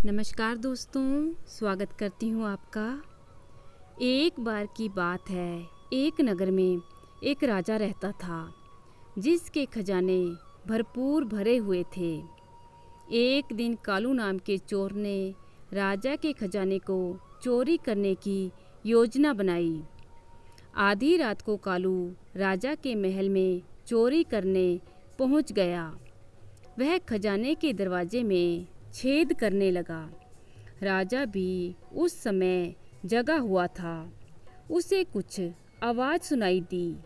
नमस्कार दोस्तों, स्वागत करती हूँ आपका। एक बार की बात है, एक नगर में एक राजा रहता था जिसके खजाने भरपूर भरे हुए थे। एक दिन कालू नाम के चोर ने राजा के खजाने को चोरी करने की योजना बनाई। आधी रात को कालू राजा के महल में चोरी करने पहुँच गया। वह खजाने के दरवाजे में छेद करने लगा। राजा भी उस समय जगा हुआ था। उसे कुछ आवाज़ सुनाई दी।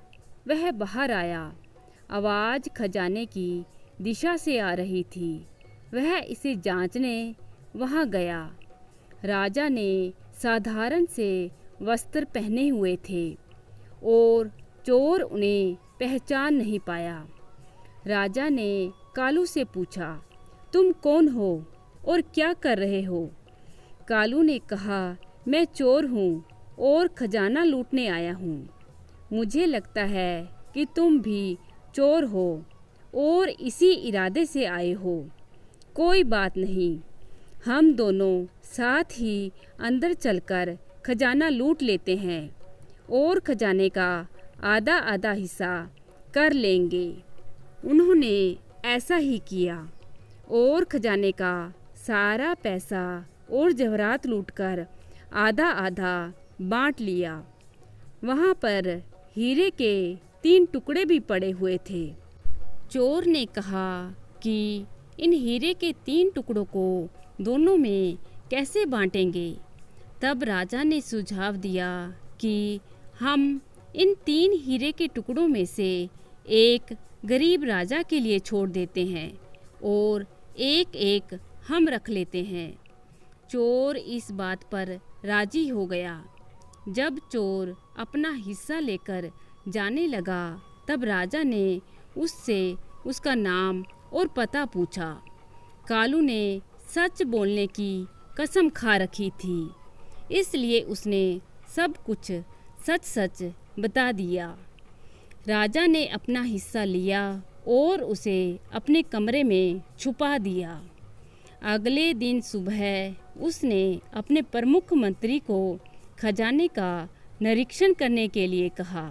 वह बाहर आया। आवाज़ खजाने की दिशा से आ रही थी। वह इसे जांचने वहां गया। राजा ने साधारण से वस्त्र पहने हुए थे और चोर उन्हें पहचान नहीं पाया। राजा ने कालू से पूछा, तुम कौन हो और क्या कर रहे हो? कालू ने कहा, मैं चोर हूँ और खजाना लूटने आया हूँ। मुझे लगता है कि तुम भी चोर हो और इसी इरादे से आए हो। कोई बात नहीं, हम दोनों साथ ही अंदर चलकर खजाना लूट लेते हैं और खजाने का आधा आधा हिस्सा कर लेंगे। उन्होंने ऐसा ही किया और खजाने का सारा पैसा और जवाहरात लूटकर आधा आधा बांट लिया। वहाँ पर हीरे के 3 टुकड़े भी पड़े हुए थे। चोर ने कहा कि इन हीरे के 3 टुकड़ों को दोनों में कैसे बांटेंगे? तब राजा ने सुझाव दिया कि हम इन 3 हीरे के टुकड़ों में से एक गरीब राजा के लिए छोड़ देते हैं और एक एक हम रख लेते हैं। चोर इस बात पर राजी हो गया। जब चोर अपना हिस्सा लेकर जाने लगा, तब राजा ने उससे उसका नाम और पता पूछा। कालू ने सच बोलने की कसम खा रखी थी, इसलिए उसने सब कुछ सच सच बता दिया। राजा ने अपना हिस्सा लिया और उसे अपने कमरे में छुपा दिया। अगले दिन सुबह उसने अपने प्रमुख मंत्री को खजाने का निरीक्षण करने के लिए कहा।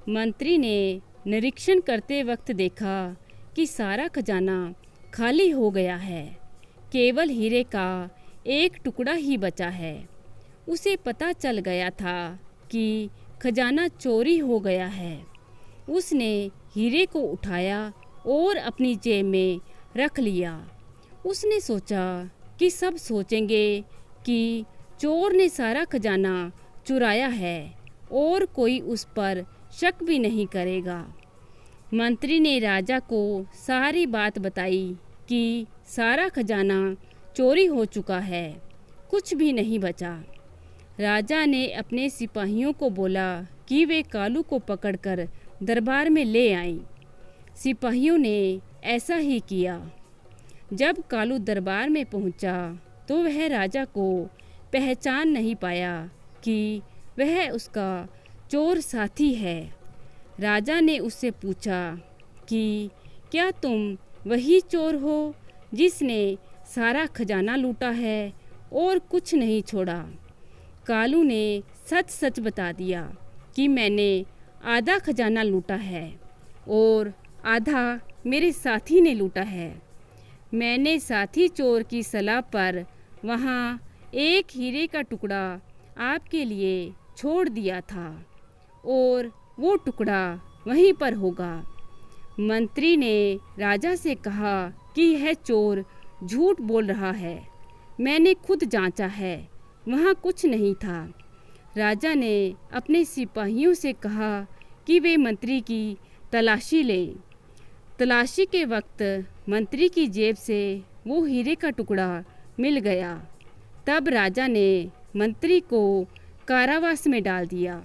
मंत्री ने निरीक्षण करते वक्त देखा कि सारा खजाना खाली हो गया है। केवल हीरे का एक टुकड़ा ही बचा है। उसे पता चल गया था कि खजाना चोरी हो गया है। उसने हीरे को उठाया और अपनी जेब में रख लिया। उसने सोचा कि सब सोचेंगे कि चोर ने सारा खजाना चुराया है और कोई उस पर शक भी नहीं करेगा। मंत्री ने राजा को सारी बात बताई कि सारा खजाना चोरी हो चुका है, कुछ भी नहीं बचा। राजा ने अपने सिपाहियों को बोला कि वे कालू को पकड़कर दरबार में ले आएं। सिपाहियों ने ऐसा ही किया। जब कालू दरबार में पहुंचा तो वह राजा को पहचान नहीं पाया कि वह उसका चोर साथी है। राजा ने उससे पूछा कि क्या तुम वही चोर हो जिसने सारा खजाना लूटा है और कुछ नहीं छोड़ा? कालू ने सच सच बता दिया कि मैंने आधा खजाना लूटा है और आधा मेरे साथी ने लूटा है। मैंने साथी चोर की सलाह पर वहाँ एक हीरे का टुकड़ा आपके लिए छोड़ दिया था और वो टुकड़ा वहीं पर होगा। मंत्री ने राजा से कहा कि यह चोर झूठ बोल रहा है। मैंने खुद जांचा है, वहाँ कुछ नहीं था। राजा ने अपने सिपाहियों से कहा कि वे मंत्री की तलाशी लें। तलाशी के वक्त मंत्री की जेब से वो हीरे का टुकड़ा मिल गया। तब राजा ने मंत्री को कारावास में डाल दिया।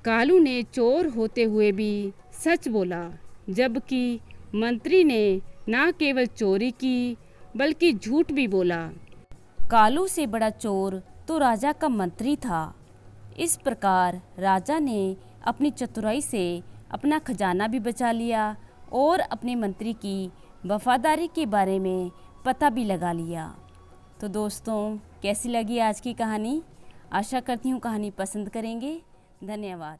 कालू ने चोर होते हुए भी सच बोला, जबकि मंत्री ने न केवल चोरी की बल्कि झूठ भी बोला। कालू से बड़ा चोर तो राजा का मंत्री था। इस प्रकार राजा ने अपनी चतुराई से अपना खजाना भी बचा लिया और अपने मंत्री की वफादारी के बारे में पता भी लगा लिया। तो दोस्तों, कैसी लगी आज की कहानी? आशा करती हूँ कहानी पसंद करेंगे। धन्यवाद।